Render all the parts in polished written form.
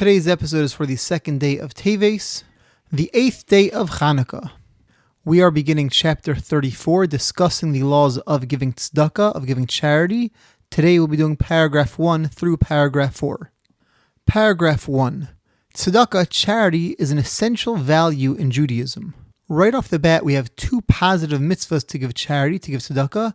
Today's episode is for the second day of Teves, the 8th day of Chanukah. We are beginning chapter 34, discussing the laws of giving tzedakah, of giving charity. Today we'll be doing paragraph 1 through paragraph 4. Paragraph 1. Tzedakah, charity, is an essential value in Judaism. Right off the bat, we have two positive mitzvahs to give charity, to give tzedakah.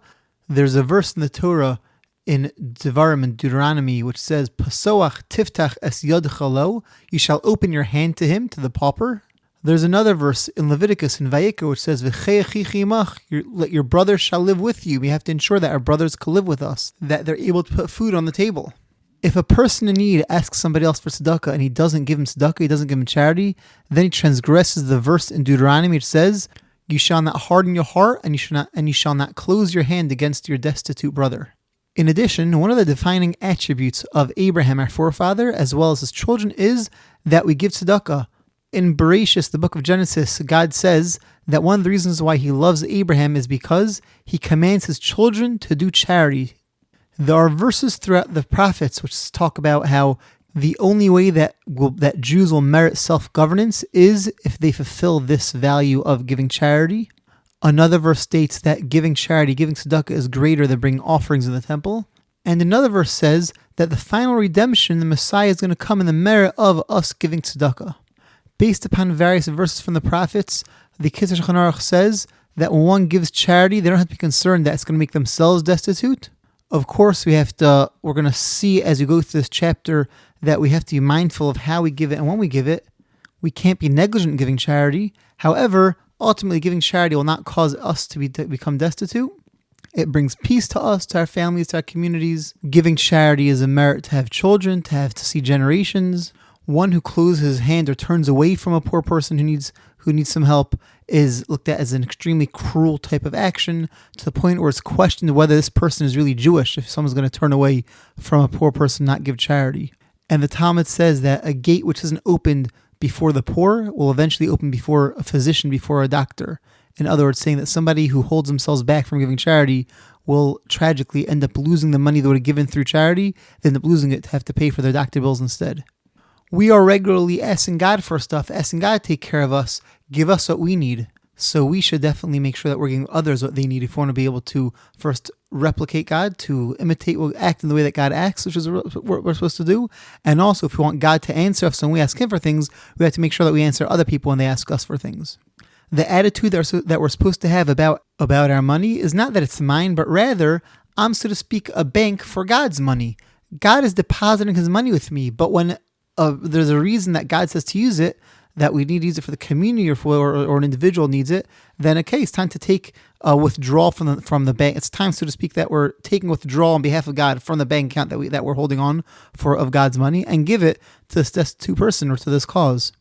There's a verse in the Torah in Devarim and Deuteronomy which says, Pasoach tiftach es yodcha lo, you shall open your hand to him, to the pauper. There's another verse in Leviticus in Vayikra which says, V'chei achicha imach, let your brother shall live with you. We have to ensure that our brothers can live with us, that they're able to put food on the table. If a person in need asks somebody else for tzedakah and he doesn't give him tzedakah, he doesn't give him charity, then he transgresses the verse in Deuteronomy which says, you shall not harden your heart and you shall not close your hand against your destitute brother. In addition, one of the defining attributes of Abraham, our forefather, as well as his children, is that we give tzedakah. In Bereshis, the book of Genesis, God says that one of the reasons why he loves Abraham is because he commands his children to do charity. There are verses throughout the prophets which talk about how the only way that Jews will merit self-governance is if they fulfill this value of giving charity. Another verse states that giving charity, giving tzedakah, is greater than bringing offerings in the temple. And another verse says that the final redemption, the Messiah, is going to come in the merit of us giving tzedakah. Based upon various verses from the prophets, the Kitzur Shulchan Aruch says that when one gives charity, they don't have to be concerned that it's going to make themselves destitute. Of course, we're going to see as we go through this chapter that we have to be mindful of how we give it and when we give it. We can't be negligent in giving charity. However, ultimately, giving charity will not cause us to become destitute. It brings peace to us, to our families, to our communities. Giving charity is a merit to have children, to see generations. One who closes his hand or turns away from a poor person who needs some help is looked at as an extremely cruel type of action, to the point where it's questioned whether this person is really Jewish if someone's going to turn away from a poor person and not give charity. And the Talmud says that a gate which isn't opened before the poor will eventually open before a physician, before a doctor. In other words, saying that somebody who holds themselves back from giving charity will tragically end up losing the money they would have given through charity, then end up losing it to have to pay for their doctor bills instead. We are regularly asking God for stuff, asking God to take care of us, give us what we need. So we should definitely make sure that we're giving others what they need if we want to be able to first replicate God, to imitate, act in the way that God acts, which is what we're supposed to do. And also, if we want God to answer us when we ask Him for things, we have to make sure that we answer other people when they ask us for things. The attitude that we're supposed to have about our money is not that it's mine, but rather, I'm, so to speak, a bank for God's money. God is depositing His money with me, but when there's a reason that God says to use it, that we need to use it for the community or an individual needs it, then okay, it's time to take a withdrawal from the bank. It's time, so to speak, that we're taking withdrawal on behalf of God from the bank account that we're holding on of God's money and give it to this destitute person or to this cause.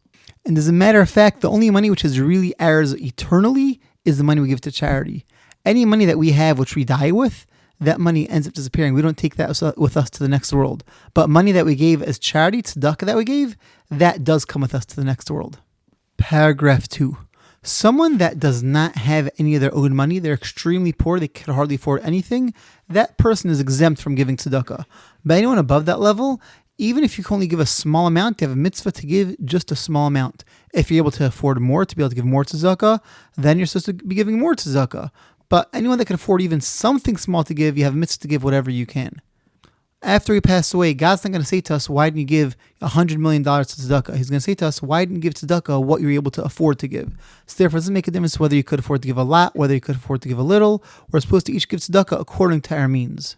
And as a matter of fact, the only money which is really ours eternally is the money we give to charity. Any money that we have which we die with, that money ends up disappearing. We don't take that with us to the next world. But money that we gave as charity, tzedakah that we gave, that does come with us to the next world. Paragraph 2. Someone that does not have any of their own money, they're extremely poor, they can hardly afford anything, that person is exempt from giving tzedakah. But anyone above that level, even if you can only give a small amount, you have a mitzvah to give just a small amount. If you're able to afford more, to be able to give more tzedakah, then you're supposed to be giving more tzedakah. But anyone that can afford even something small to give, you have a mitzvah to give whatever you can. After we pass away, God's not going to say to us, why didn't you give $100 million to tzedakah? He's going to say to us, why didn't you give tzedakah what you're able to afford to give? So therefore, it doesn't make a difference whether you could afford to give a lot, whether you could afford to give a little. We're supposed to each give tzedakah according to our means.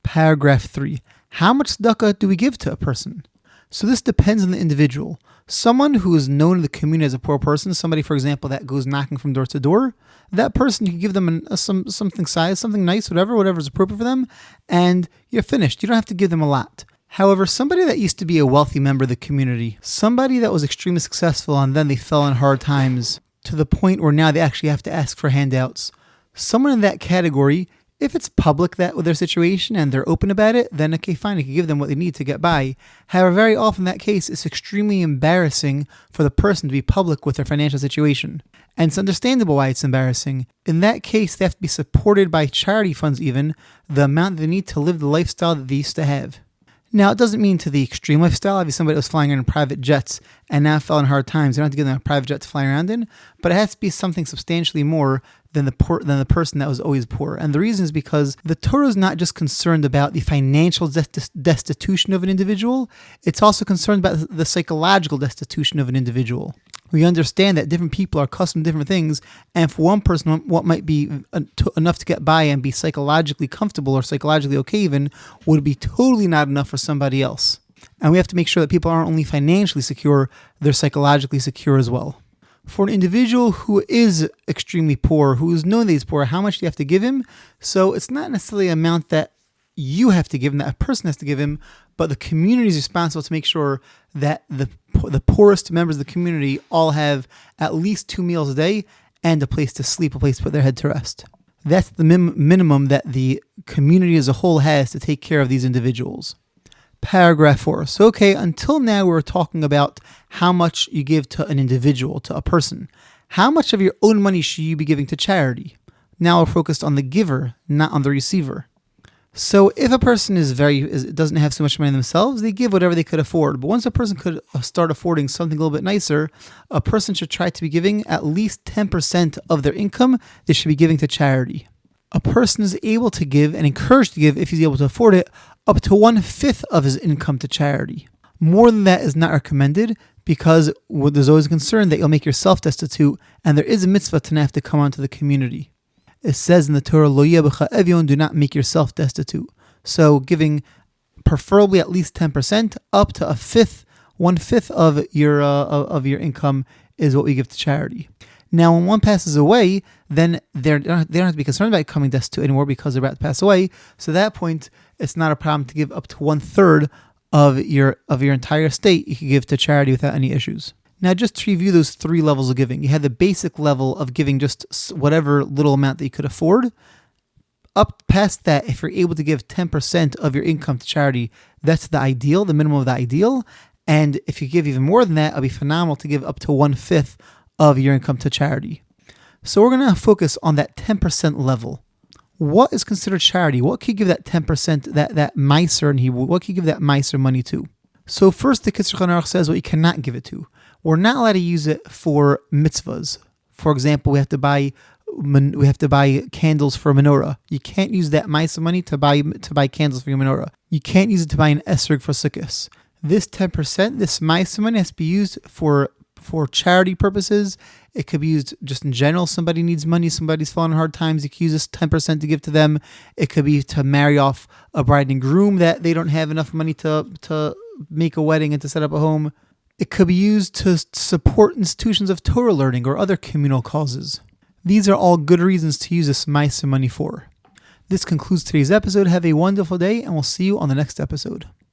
Paragraph 3. How much tzedakah do we give to a person? So this depends on the individual. Someone who is known in the community as a poor person, somebody, for example, that goes knocking from door to door, that person, you can give them something size, something nice, whatever is appropriate for them, and you're finished. You don't have to give them a lot. However, somebody that used to be a wealthy member of the community, somebody that was extremely successful and then they fell in hard times to the point where now they actually have to ask for handouts. Someone in that category, if it's public that with their situation and they're open about it, then okay, fine, you can give them what they need to get by. However, very often in that case, it's extremely embarrassing for the person to be public with their financial situation. And it's understandable why it's embarrassing. In that case, they have to be supported by charity funds even, the amount they need to live the lifestyle that they used to have. Now, it doesn't mean to the extreme lifestyle. If you're somebody that was flying around in private jets and now fell in hard times, you don't have to give them a private jet to fly around in, but it has to be something substantially more than the person that was always poor. And the reason is because the Torah is not just concerned about the financial destitution of an individual, it's also concerned about the psychological destitution of an individual. We understand that different people are accustomed to different things, and for one person, what might be enough to get by and be psychologically comfortable or psychologically okay even would be totally not enough for somebody else. And we have to make sure that people aren't only financially secure, they're psychologically secure as well. For an individual who is extremely poor, who is known that he's poor, how much do you have to give him? So it's not necessarily an amount that you have to give him, that a person has to give him, but the community is responsible to make sure that the poorest members of the community all have at least 2 meals a day and a place to sleep, a place to put their head to rest. That's the minimum that the community as a whole has to take care of these individuals. Paragraph 4. So, okay, until now we're talking about how much you give to an individual, to a person. How much of your own money should you be giving to charity? Now we're focused on the giver, not on the receiver. So if a person doesn't have so much money themselves, they give whatever they could afford. But once a person could start affording something a little bit nicer, a person should try to be giving at least 10% of their income they should be giving to charity. A person is able to give and encouraged to give, if he's able to afford it, up to 1/5 of his income to charity. More than that is not recommended because there's always a concern that you'll make yourself destitute, and there is a mitzvah to not have to come onto the community. It says in the Torah, Lo yebecha evion, do not make yourself destitute. So giving preferably at least 10%, up to 1/5 of your income is what we give to charity. Now, when one passes away, then they don't have to be concerned about becoming destitute anymore because they're about to pass away. So at that point, it's not a problem to give up to 1/3 of your entire estate. You can give to charity without any issues. Now, just to review those 3 levels of giving, you had the basic level of giving just whatever little amount that you could afford. Up past that, if you're able to give 10% of your income to charity, that's the ideal, the minimum of the ideal. And if you give even more than that, it'll be phenomenal to give up to 1/5 of your income to charity. So we're going to focus on that 10% level. What is considered charity? What can you give that 10%, that meiser in Hebrew? What can you give that meiser money to? So first, the Kitzur Chanukah says what you cannot give it to. We're not allowed to use it for mitzvahs. For example, we have to buy candles for a menorah. You can't use that meiser money to buy candles for your menorah. You can't use it to buy an esrog for sukkahs. This 10%, this meiser money, has to be used for charity purposes. It could be used just in general. Somebody needs money, somebody's falling in hard times, you can use this 10% to give to them. It could be to marry off a bride and groom that they don't have enough money to make a wedding and to set up a home. It could be used to support institutions of Torah learning or other communal causes. These are all good reasons to use this meiser money for. This concludes today's episode. Have a wonderful day, and we'll see you on the next episode.